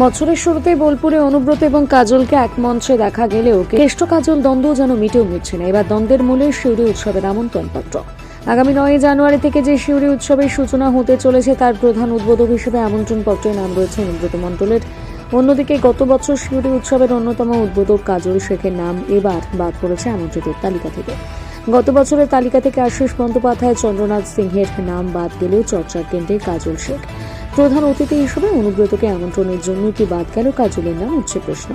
বছরের শুরুতেই বোলপুরে অনুব্রত এবং কাজলকে এক মঞ্চে দেখা গেলেও কেষ্ট কাজল দ্বন্দ্ব যেন মিটেও মিটছে না। এবার দ্বন্দ্বের মূলে শিউরি উৎসবের আমন্ত্রণপত্র। আগামী 9 জানুয়ারি থেকে যে শিউরি উৎসবের সূচনা হতে চলেছে তার প্রধান উদ্বোধক হিসেবে আমন্ত্রণপত্রে নাম রয়েছে অনুব্রত মণ্ডলের। অন্যদিকে গত বছর শিউরি উৎসবের অন্যতম উদ্বোধক কাজল শেখের নাম এবার বাদ পড়েছে আমন্ত্রিতের তালিকা থেকে। গত বছরের তালিকা থেকে আশিস বন্দ্যোপাধ্যায়, চন্দ্রনাথ সিংহের নাম বাদ গেলেও চর্চার কেন্দ্রে কাজল শেখ। প্রধান অতিথি হিসেবে অনুব্রতকে আমন্ত্রণের জন্য কি বাদ গেল কাজলের নাম, উঠছে প্রশ্ন।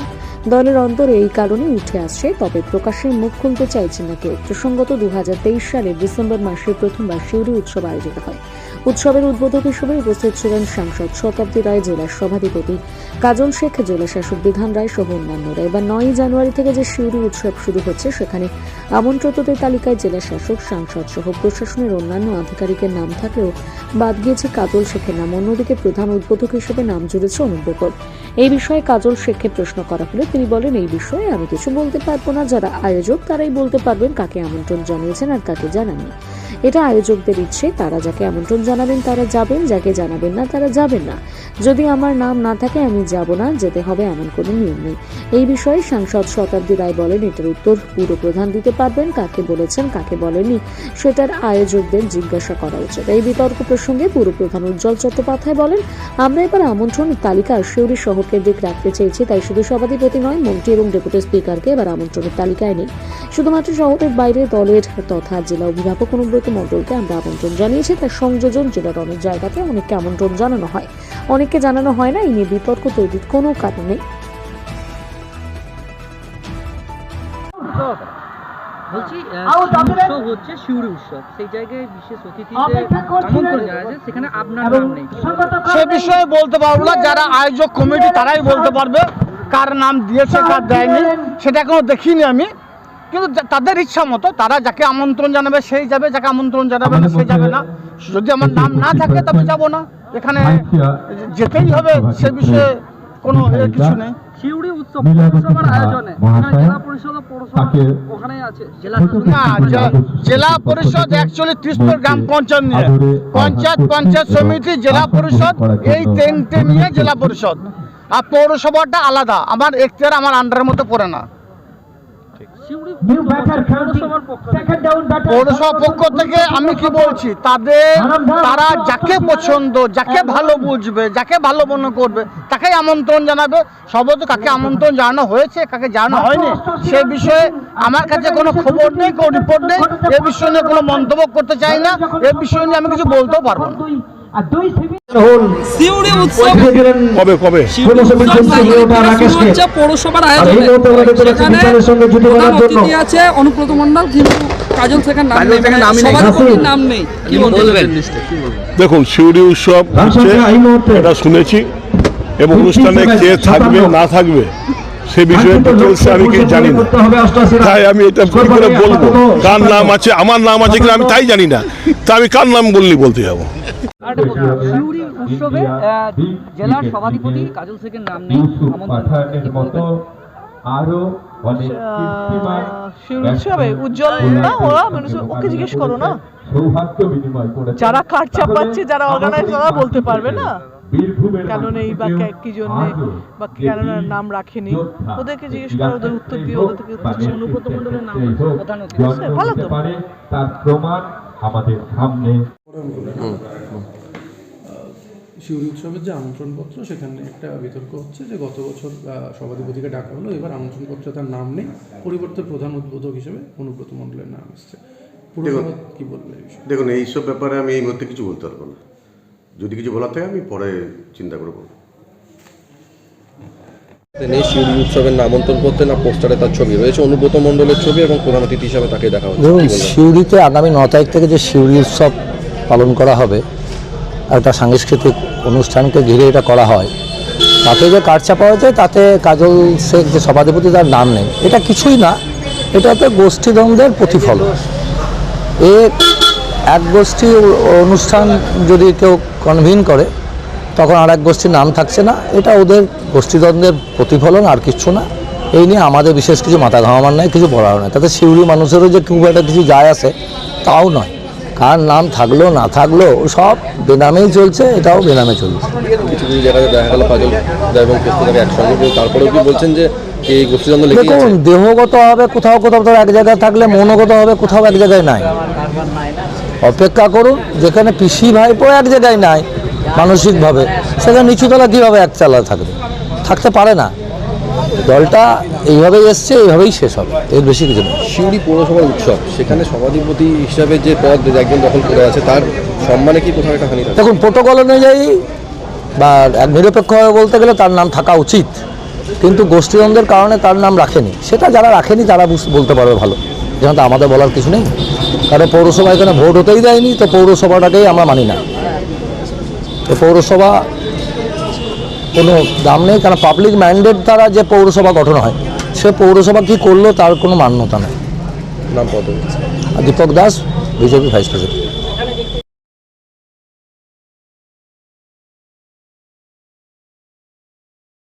দলের অন্তরে এই কারণে উঠে আসছে, তবে প্রকাশ্যে মুখ খুলতে চাইছেন না কেউ। প্রসঙ্গত 2023 সালের ডিসেম্বর মাসে প্রথমবার শিউরি উৎসব আয়োজিত হয়। উৎসবের উদ্বোধক হিসেবে উপস্থিত ছিলেন সাংসদ শতাব্দী রায়, জেলার সভাধিপতি কাজল শেখ, জেলা শাসক বিধান রায় সহ অন্যান্যরা। এবার 9 জানুয়ারি থেকে যে শিউরি উৎসব শুরু হচ্ছে সেখানে আমন্ত্রিতদের তালিকায় জেলা শাসক, সাংসদ সহ প্রশাসনের অন্যান্য আধিকারিকের নাম থাকলেও বাদ গিয়েছে কাজল শেখের নাম। অন্যদিকে প্রধান উদ্বোধক হিসেবে নাম জুড়েছে অনুব্রত। এই বিষয়ে কাজল শেখকে প্রশ্ন করা হলে তিনি বলেন, এই বিষয়ে আমি কিছু বলতে পারবো না। যারা আয়োজক তারাই বলতে পারবেন কাকে আমন্ত্রণ জানিয়েছেন আর কাকে জানাননি। এটা আয়োজকদের ইচ্ছে, তারা যাকে আমন্ত্রণ জানাবেন তারা যাবেন, যাকে জানাবেন না তারা যাবেন না। যদি আমার নাম না থাকে আমি যাব না, যেতে হবে এমন কোনো নিয়ম নেই। এই বিষয়ে সাংসদ শতাব্দী রায় বলেন, এটার উত্তর পুরো প্রধান দিতে পারবেন। কাকে বলেছেন কাকে বলেননি সেটার আয়োজকদের জিজ্ঞাসা করা উচিত। এই বিতর্ক প্রসঙ্গে পুরো প্রধান উজ্জ্বল চট্টোপাধ্যায় বলেন, আমরা এবার আমন্ত্রণের তালিকা শিউরি শহরকেন্দ্রিক রাখতে চেয়েছি, তাই শুধু সভাধিপতি নয়, মন্ত্রী এবং ডেপুটি স্পিকারকে এবার আমন্ত্রণের তালিকায় নেই। শুধুমাত্র শহরের বাইরে দলের তথা জেলা অভিভাবক অনুব্রত মণ্ডলকে আমরা আমন্ত্রণ জানিয়েছি। তার সংযোজন জেলার অনেক জায়গাতে অনেককে আমন্ত্রণ জানানো হয়, অনেককে জানানো হয় না। এই নিয়ে বিতর্ক তৈরির কোনো কারণ নেই। বলছি উৎসব হচ্ছে শিউরি উৎসব, সেই জায়গায় বিশেষ অতিথিদের আমন্ত্রণ জানাচ্ছে, সেখানে আপনার নাম নেই। সে বিষয়ে বলতে পারবো না, যারা আয়োজক কমিটি তারাই বলতে পারবে কার নাম দিয়েছে কার দেয়নি, সেটা এখনো দেখিনি আমি। কিন্তু তাদের ইচ্ছা মতো তারা যাকে আমন্ত্রণ জানাবে সেই যাবে, যাকে আমন্ত্রণ জানাবে না সে যাবে না। যদি আমার নাম না থাকে তবে যাব না, এখানে যেতেই হবে, সে বিষয়ে কোনো কিছু নেই। শিউরি উৎসব পৌরসভার আয়োজনে জেলা পরিষদ ও পৌরসভা ওখানেই আছে। জেলা পরিষদ অ্যাকচুয়ালি 30 গ্রাম পঞ্চায়েত নিয়ে, পঞ্চায়েত সমিতি, জেলা পরিষদ, এই তিনটে নিয়ে জেলা পরিষদ। আর পৌরসভাটা আলাদা, আমার এখতিয়ার আমার আন্ডারের মধ্যে পড়ে না। পৌরসভার পক্ষ থেকে আমি কি বলছি, তারা যাকে পছন্দ, যাকে ভালো বুঝবে, যাকে ভালো মনে করবে তাকেই আমন্ত্রণ জানাবে। সর্বত কাকে আমন্ত্রণ জানানো হয়েছে কাকে জানানো হয়নি সে বিষয়ে আমার কাছে কোনো খবর নেই, কোনো রিপোর্ট নেই। এ বিষয় নিয়ে কোনো মন্তব্য করতে চাই না, এ বিষয় নিয়ে আমি কিছু বলতেও পারবো না। শিউরি উৎসব কবে পৌরসভার আয়োজনে অতিথি আছে অনুব্রত মণ্ডল, কিন্তু কাজল শেখের নাম নেই। কি বলবেন? দেখুন, শিউরি উৎসব এটা শুনেছি, এবং অনুষ্ঠানে কে থাকবে না থাকবে সে বিষয়ে ডিটেলসে আমি কি জানি না, তাই আমি এটা কি করে বলবো কার নাম আছে, আমার নাম আছে কিনা আমি তাই জানি না, তা আমি কার নাম বলতে যাবো। শিউরি উৎসবে জেলার সভাধিপতি কাজল শেখের নাম নেই, উজ্জ্বল না, ওরা ওকে জিজ্ঞেস করো না, যারা কার্ড চাপাচ্ছে, যারা অর্গানাইজ তারা বলতে পারবে না কেন নেই বা কি জন্য বা কেন নাম রাখেনি, ওদেরকে জিজ্ঞেস করো, ওদের উত্তর দিয়ে ওদের থেকে অনুব্রত মণ্ডলের নাম প্রধান অতিথি। ভালো তো, তার প্রমাণ আমাদের সামনে। শিউরি উৎসবের যে আমন্ত্রণপত্র, সেখানে একটা বিতর্ক হচ্ছে যে গত বছর সভাধিপতিকে ডাকা হলো, এবার আমন্ত্রণপত্রে তার নাম নেই, পরিবর্তে প্রধান উদ্বোধক হিসেবে অনুব্রত মণ্ডলের নাম এসছে। কি বলবে? দেখুন, এইসব ব্যাপারে আমি এই মুহূর্তে কিছু বলতে পারবো না। যদি কিছু বলার থাকে আমি পরে চিন্তা করবো। শিউরি উৎসবের আমন্ত্রণ করতে না পোস্টারে তার ছবি রয়েছে, অনুব্রত মণ্ডলের ছবি, এবং প্রধান অতিথি হিসাবে তাকে দেখা হচ্ছে। শিউরিতে আগামী 9 তারিখ থেকে যে শিউরি উৎসব পালন করা হবে, একটা সাংস্কৃতিক অনুষ্ঠানকে ঘিরে এটা করা হয়, তাতে যে কার্ড চাপা হয়েছে তাতে কাজল শেখ যে সভাধিপতি তার নাম নেই, এটা কিছুই না, এটাতে গোষ্ঠীদ্বন্দ্বের প্রতিফলন। এক গোষ্ঠী অনুষ্ঠান যদি কেউ কনভিন করে তখন আর এক গোষ্ঠীর নাম থাকছে না, এটা ওদের গোষ্ঠীদ্বন্দ্বের প্রতিফলন, আর কিছু না। এই নিয়ে আমাদের বিশেষ কিছু মাথা ঘামাবার নয়, কিছু বলার নয়, তাতে শিউরি মানুষেরও যে খুব একটা কিছু যায় আসে তাও নয়। কার নাম থাকলো না থাকলো সব বেনামেই চলছে, এটাও বেনামে চলছে। কিছু কিছু জায়গায় দেখা গেল কাজল এবং পোস্টারে একসঙ্গে, কিন্তু তারপরেও কি বলছেন যে এই গোষ্ঠীদ্বন্দ্ব লেগে দেখুন, দেহগত হবে কোথাও কোথাও তো এক জায়গায় থাকলে, মনোগত হবে কোথাও এক জায়গায় নাই। অপেক্ষা করুন, যেখানে পিসি ভাইপো এক জায়গায় নাই মানসিকভাবে, সেখানে নিচুতলা কীভাবে একতলা থাকবে? থাকতে পারে না। দলটা এইভাবেই এসছে, এইভাবেই শেষ হবে, এর বেশি কিছু না। সিউড়ি পৌরসভার উৎসব, সেখানে সভাধিপতি হিসাবে যে পদ একজন দখল করে আছে, তার সম্মানে কি কোথাও একটা হানি থাকে? দেখুন, প্রোটোকল অনুযায়ী বা এক নিরপেক্ষভাবে বলতে গেলে তার নাম থাকা উচিত, কিন্তু গোষ্ঠীদ্বন্দ্বের কারণে তার নাম রাখেনি। সেটা যারা রাখেনি তারা বলতে পারবে ভালো, যেমন তো আমাদের বলার কিছু নেই। কারণ পৌরসভা এখানে ভোট হতেই দেয়নি, তো পৌরসভাটাকেই আমরা মানি না। তো পৌরসভা কোনো দাম নেই, কারণ পাবলিক ম্যান্ডেট দ্বারা যে পৌরসভা গঠন হয়, সে পৌরসভা কী করলো তার কোনো মান্যতা নেই। নাম পদ Deepak Das, BJP vice president.